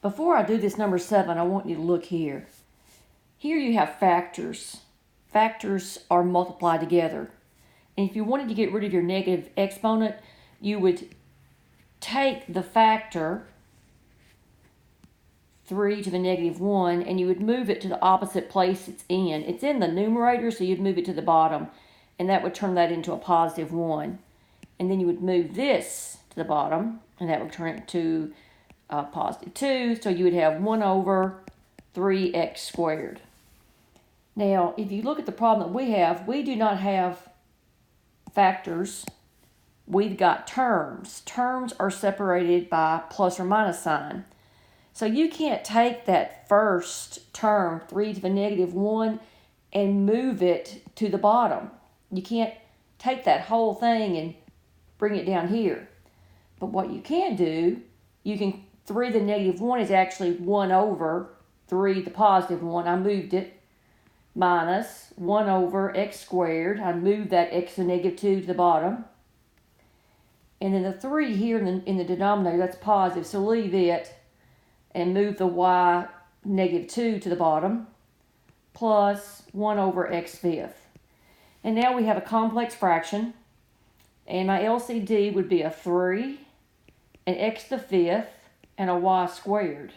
Before I do this number 7, I want you to look here. Here you have factors. Factors are multiplied together. And if you wanted to get rid of your negative exponent, you would take the factor 3 to the negative 1, and you would move it to the opposite place it's in. It's in the numerator, so you'd move it to the bottom, and that would turn that into a positive 1. And then you would move this to the bottom, and that would turn it to positive 2, so you would have 1 over 3x squared. Now, if you look at the problem that we have, we do not have factors. We've got terms. Terms are separated by plus or minus sign. So you can't take that first term, 3 to the negative 1, and move it to the bottom. You can't take that whole thing and bring it down here. But what you can do, 3 to the negative 1 is actually 1 over 3 to the positive 1. I moved it. Minus 1 over x squared. I moved that x to the negative 2 to the bottom. And then the 3 here in the denominator, that's positive, so leave it and move the y negative 2 to the bottom, plus 1 over x fifth. And now we have a complex fraction, and my LCD would be a 3, an x to the fifth, and a y squared.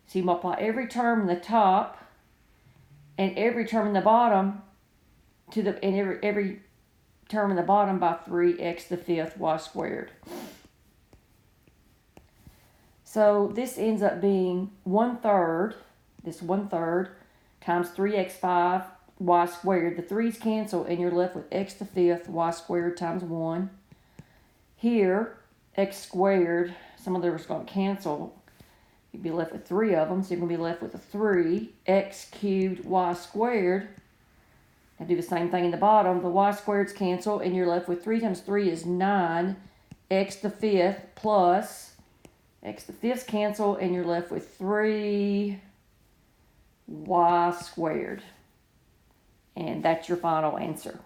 So you multiply every term in the top and every term in the bottom every term in the bottom by 3x to the fifth y squared. So this ends up being 1/3, this 1/3 times 3x5 y squared. The 3's cancel and you're left with x to the fifth y squared times 1. Here, x squared, some of them are going to cancel. You'd be left with 3 of them, so you're going to be left with a 3, x cubed y squared. Now do the same thing in the bottom. The y squareds cancel, and you're left with 3 times 3 is 9, x to the fifth plus x to the fifth cancel, and you're left with 3 y squared. And that's your final answer.